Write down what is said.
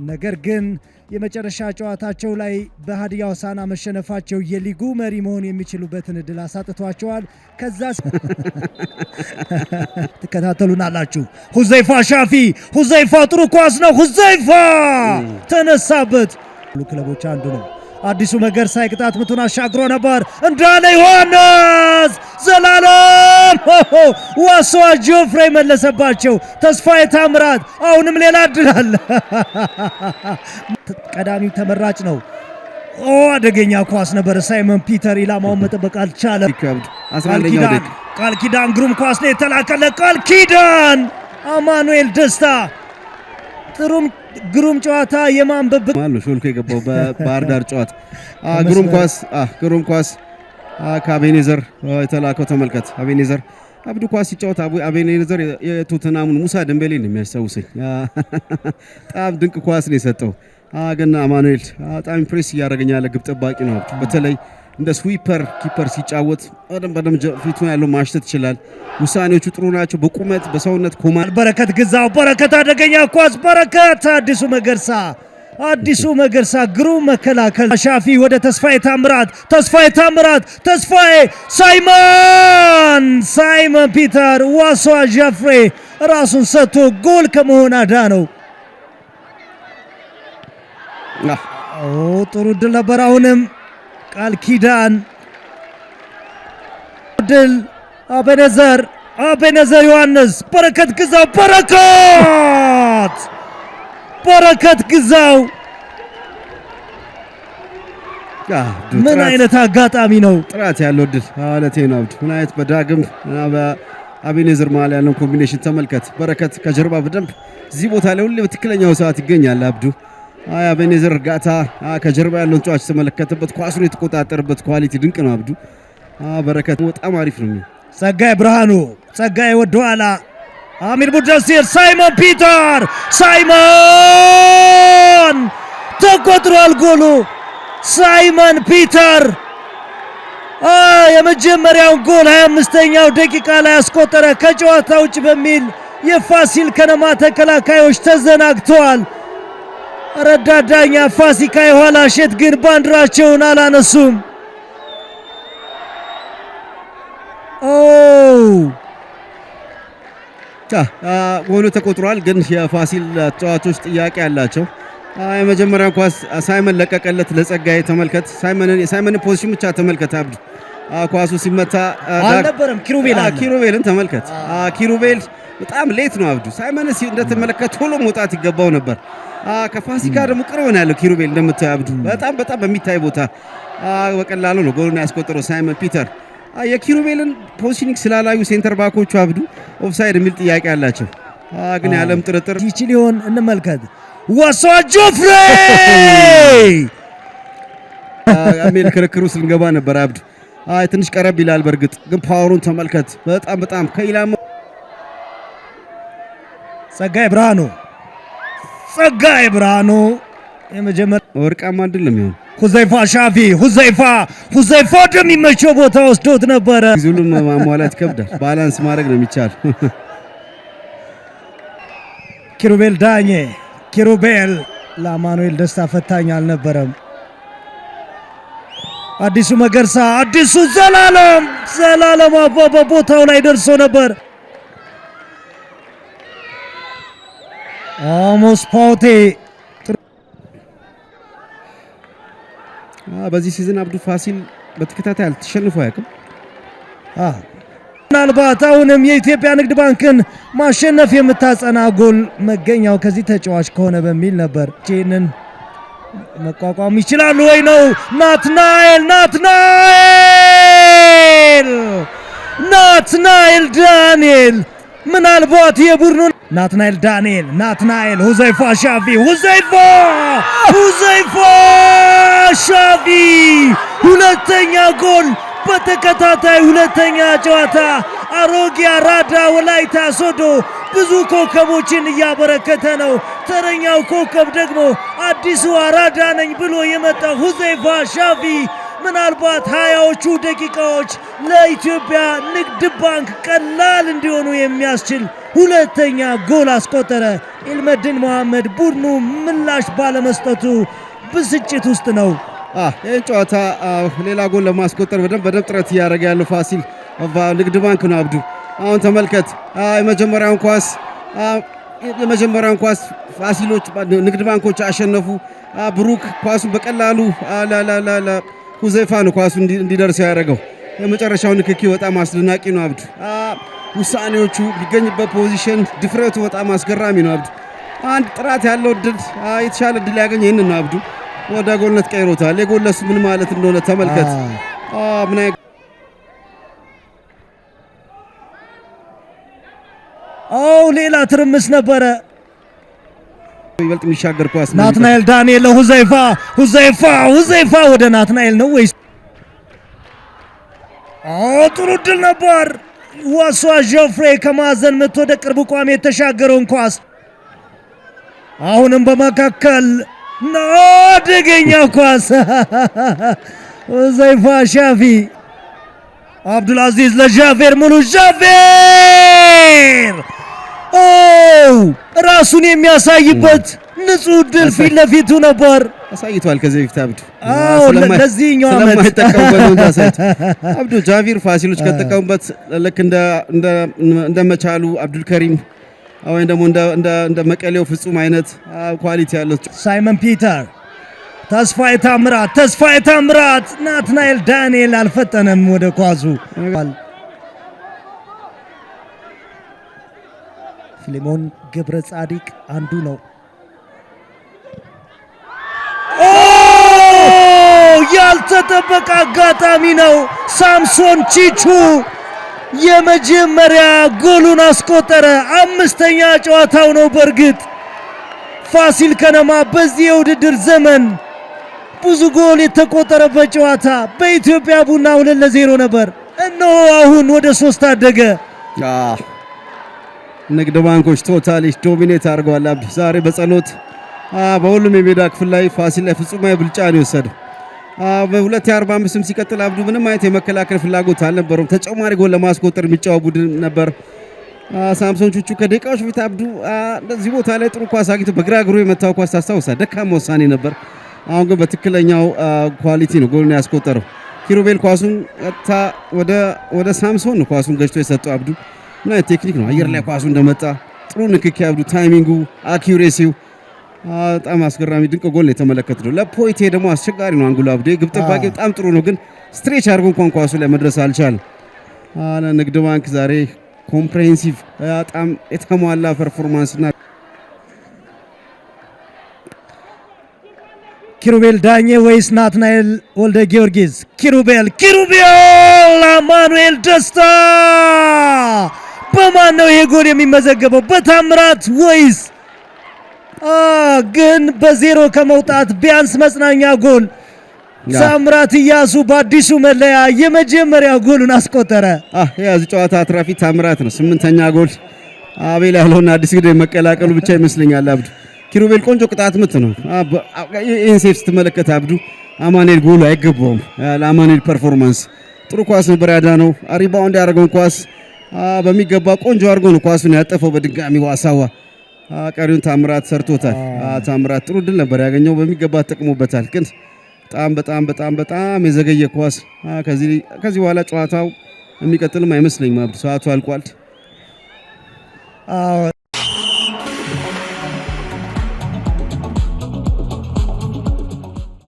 ነገር ግን የመጨረሻ ጨዋታቸው ላይ በሀዲያ ሆሳዕና መሸነፋቸው የሊጉ መሪ መሆን የሚችሉበትን እድል አሳጥቷቸዋል። ከዛ ተከታተሉናላችሁ። ሁዘይፋ ሻፊ፣ ሁዘይፋ ጥሩ ኳስ ነው። ሁዘይፋ ተነሳበት። ክለቦች አንዱ ነው። አዲሱ መገርሳ የቅጣት ምቱን አሻግሮ ነበር። እንዳለ ዮሐንስ ዘላለም ዋሶ ጆፍሬ መለሰባቸው። ተስፋዬ ታምራት አሁንም ሌላ እድል አለ። ቀዳሚው ተመራጭ ነው። አደገኛ ኳስ ነበር። ሳይመን ፒተር ኢላማውን መጠበቅ አልቻለም። ቃል ኪዳን ግሩም ኳስ ነው የተላከለ። ቃል ኪዳን አማኑኤል ደስታ ጥሩም ግሩም ጨዋታ የማንበብ ማለት ሾልኮ የገባው በባህር ዳር ጨዋታ ግሩም ኳስ ከአቤኔዘር የተላከው ተመልከት። አቤኔዘር አብዱ ኳስ ሲጫወት አቤኔዘር የቶተናሙን ሙሳ ደምቤሌ ነው የሚያስታውሰኝ። በጣም ድንቅ ኳስ ነው የሰጠው። ግን አማኑኤል በጣም ኢምፕሬስ እያደረገኝ ያለ ግብ ጠባቂ ነው። በተለይ እንደ ስዊፐር ኪፐር ሲጫወት በደም ፊቱን ያለው ማሽተት ይችላል። ውሳኔዎቹ ጥሩ ናቸው። በቁመት በሰውነት ኮማል በረከት ግዛው በረከት አደገኛ ኳስ በረከት አዲሱ መገርሳ ግሩም መከላከል። ሻፊ ወደ ተስፋዬ ታምራት ተስፋዬ ሳይመን ፒተር ዋሶ ጆፍሬ ራሱን ሰጥቶ ጎል ከመሆን አዳነው። ጥሩ ድል ነበር። አሁንም ቃል ኪዳን ድል አቤኔዘር ዮሐንስ በረከት ግዛው ምን አይነት አጋጣሚ ነው! ጥራት ያለው ድል ማለቴ ነው። ምን አይነት በዳግም አቤኔዘር መሃል ያለው ኮምቢኔሽን ተመልከት። በረከት ከጀርባ በደንብ እዚህ ቦታ ላይ ሁሌ በትክክለኛው ሰዓት ይገኛል። አብዱ አቤኔዘር እርጋታ ከጀርባ ያለውን ጨዋታ ተመለከተበት። ኳሱን የተቆጣጠረበት ኳሊቲ ድንቅ ነው። አብዱ በረከት በጣም አሪፍ ነው። ጸጋዬ ወደኋላ አሚር ሙደሲር ሳይመን ፒተር ተቆጥሯል ጎሉ። ሳይመን ፒተር የመጀመሪያውን ጎል 25ኛው ደቂቃ ላይ ያስቆጠረ። ከጨዋታ ውጭ በሚል የፋሲል ከነማ ተከላካዮች ተዘናግተዋል። ረዳት ዳኛ ፋሲካ የኋላ ሸት ግን ባንዲራቸውን አላነሱም። ጎሉ ተቆጥሯል። ግን የፋሲል ተጫዋቾች ጥያቄ አላቸው። የመጀመሪያው ኳስ ሳይመን ለቀቀለት ለጸጋዬ። ተመልከት የሳይመንን ፖዚሽን ብቻ ተመልከት። አብዱ ኳሱ ሲመታ አልነበረም ኪሩቤልን ተመልከት። ኪሩቤል በጣም ሌት ነው። አብዱ ሳይመን እንደተመለከተ ቶሎ መውጣት ይገባው ነበር። ከፋሲካ ደግሞ ቅርብ ነው ያለው ኪሩቤል። እንደምታየው አብዱ በጣም በሚታይ ቦታ በቀላሉ ነው ጎሉን ያስቆጠረው ሳይመን ፒተር። የኪሩቤልን ፖዚሽኒንግ ስላላዩ ሴንተር ባኮቹ አብዱ ኦፍሳይድ የሚል ጥያቄ አላቸው። ግን ያለም ጥርጥር ይችል ይሆን እንመልከት። ዋሶ ጆፍሬ አሜል ክርክሩ ስንገባ ነበር። አብዱ ትንሽ ቀረብ ይላል። በርግጥ ግን ፓወሩን ተመልከት። በጣም ከኢላማ ጸጋዬ ብርሃኑ የመጀመሪያ ወርቃማ ድል ነው የሚሆን። ሁዘይፋ ሻፊ ሁዘይፋ እንደሚመቸው ቦታ ወስዶት ነበረ። ሁሉም ማሟላት ይከብዳል። ባላንስ ማድረግ ነው የሚቻል። ኪሩቤል ለአማኑኤል ደስታ ፈታኝ አልነበረም። አዲሱ መገርሳ ዘላለም ቦታው ላይ ደርሶ ነበር። አሞስ ፓውቴ በዚህ ሲዝን አብዱ ፋሲል በተከታታይ ተሸንፎ አያውቅም። ምናልባት አሁንም የኢትዮጵያ ንግድ ባንክን ማሸነፍ የምታጸና ጎል መገኛው ከዚህ ተጫዋች ከሆነ በሚል ነበር። ይህንን መቋቋም ይችላሉ ወይ ነው። ናትናኤል ዳንኤል ምናልባት የቡድኑን ናትናኤል ሁዘይፋ ሻፊ ሁለተኛ ጎል በተከታታይ ሁለተኛ ጨዋታ። አሮጌ አራዳ ወላይታ ሶዶ ብዙ ኮከቦችን እያበረከተ ነው። ተረኛው ኮከብ ደግሞ አዲሱ አራዳ ነኝ ብሎ የመጣው ሁዘይፋ ሻፊ ምናልባት 20ዎቹ ደቂቃዎች ለኢትዮጵያ ንግድ ባንክ ቀላል እንዲሆኑ የሚያስችል ሁለተኛ ጎል አስቆጠረ። ኢልመድን መሐመድ ቡድኑ ምላሽ ባለመስጠቱ ብስጭት ውስጥ ነው። ይህን ጨዋታ ሌላ ጎል ለማስቆጠር በደንብ ጥረት እያደረገ ያለው ፋሲል ንግድ ባንክ ነው። አብዱ አሁን ተመልከት፣ የመጀመሪያውን ኳስ ፋሲሎች ንግድ ባንኮች አሸነፉ። ብሩክ ኳሱን በቀላሉ ሁዘይፋ ነው ኳሱ እንዲደርስ ያደረገው። የመጨረሻው ንክኪ በጣም አስደናቂ ነው። አብዱ ውሳኔዎቹ ሊገኝበት ፖዚሽን ድፍረቱ በጣም አስገራሚ ነው። አብዱ አንድ ጥራት ያለው እድል የተሻለ እድል ያገኘ ይህን ነው። አብዱ ወደ ጎልነት ቀይሮታል። የጎል ለሱ ምን ማለት እንደሆነ ተመልከት። ሌላ ትርምስ ነበረ። ይበልጥ የሚሻገር ኳስ ናትናኤል ዳንኤል ሁዘይፋ ወደ ናትናኤል ነው ወይስ? ጥሩ ድል ነበር። ዋሷ ጆፍሬ ከማዕዘን ምት ወደ ቅርብ ቋሚ የተሻገረውን ኳስ አሁንም በመካከል አደገኛ ኳስ ሁዘይፋ ሻፊ አብዱልአዚዝ ለጃቬር ሙሉ ጃቬር ራሱን የሚያሳይበት ንጹህ ድል ፊት ለፊቱ ነበር። አሳይቷል ከዚህ በፊት አብዱ ለዚህኛው ዓመት ስለማይጠቀሙበት አብዱ ጃቪር ፋሲሎች ከተጠቀሙበት ልክ እንደመቻሉ አብዱልከሪም ወይም ደግሞ እንደ መቀሌው ፍጹም አይነት ኳሊቲ ያለው ሳይመን ፒተር ተስፋዬ ታምራት ናትናኤል ዳንኤል አልፈጠነም ወደ ኳሱ። ፊሊሞን ገብረ ጻዲቅ አንዱ ነው። ያልተጠበቀ አጋጣሚ ነው። ሳምሶን ቺቹ የመጀመሪያ ጎሉን አስቆጠረ። አምስተኛ ጨዋታው ነው። በእርግጥ ፋሲል ከነማ በዚህ የውድድር ዘመን ብዙ ጎል የተቆጠረበት ጨዋታ በኢትዮጵያ ቡና 2-0 ነበር። እነሆ አሁን ወደ 3 አደገ። ንግድ ባንኮች ቶታሊ ዶሚኔት አድርገዋል። አብዱ ዛሬ በጸሎት በሁሉም የሜዳ ክፍል ላይ ፋሲል ላይ ፍጹማዊ ብልጫ ነው የወሰደው። በ245ም ሲቀጥል አብዱ ምንም አይነት የመከላከል ፍላጎት አልነበረውም። ተጨማሪ ጎል ለማስቆጠር የሚጫወት ቡድን ነበር። ሳምሶን ቹቹ ከደቂቃዎች በፊት አብዱ እንደዚህ ቦታ ላይ ጥሩ ኳስ አግኝቶ በግራ እግሩ የመታው ኳስ ታስታውሳለህ? ደካማ ውሳኔ ነበር። አሁን ግን በትክክለኛው ኳሊቲ ነው ጎልን ያስቆጠረው። ኪሩቤል ኳሱን ቀጥታ ወደ ሳምሶን ነው ኳሱን ገጭቶ የሰጠው። አብዱ ምን አይነት ቴክኒክ ነው! አየር ላይ ኳሱ እንደመጣ ጥሩ ንክኪ አብዱ፣ ታይሚንጉ፣ አኪዩሬሲው በጣም አስገራሚ ድንቅ ጎል የተመለከትነው። ለፖይቴ ደግሞ አስቸጋሪ ነው አንጉላ አብዱ። ግብ ጠባቂ በጣም ጥሩ ነው፣ ግን ስትሬች አድርጎ እንኳን ኳሱ ላይ መድረስ አልቻለም። ንግድ ባንክ ዛሬ ኮምፕሬሄንሲቭ በጣም የተሟላ ፐርፎርማንስና ኪሩቤል ዳኜ ወይስ ናትናኤል ወልደ ጊዮርጊስ? ኪሩቤል አማኑኤል ደስታ። በማን ነው ይሄ ጎል የሚመዘገበው? በታምራት ወይስ ግን በዜሮ ከመውጣት ቢያንስ መጽናኛ ጎል ታምራት እያሱ በአዲሱ መለያ የመጀመሪያ ጎሉን አስቆጠረ። የዚህ ጨዋታ አትራፊ ታምራት ነው። 8ኛ ጎል አቤል ያለውና አዲስ ግዴ መቀላቀሉ ብቻ ይመስለኛል። አብዱ ኪሩቤል ቆንጆ ቅጣት ምት ነው። ይህን ሴፍ ስትመለከት አብዱ አማኑኤል ጎሉ አይገባውም። ለአማኑኤል ፐርፎርማንስ ጥሩ ኳስ ነበር ያዳነው። ሪባውንድ ያደረገውን ኳስ በሚገባ ቆንጆ አድርጎ ነው ኳሱን ያጠፈው። በድጋሚ ዋሳዋ ቀሪውን ታምራት ሰርቶታል። ታምራት ጥሩ ድል ነበር ያገኘው፣ በሚገባ ተጠቅሞበታል። ግን በጣም የዘገየ ኳስ። ከዚህ በኋላ ጨዋታው የሚቀጥልም አይመስለኝም። አብዱ ሰዓቱ አልቋል።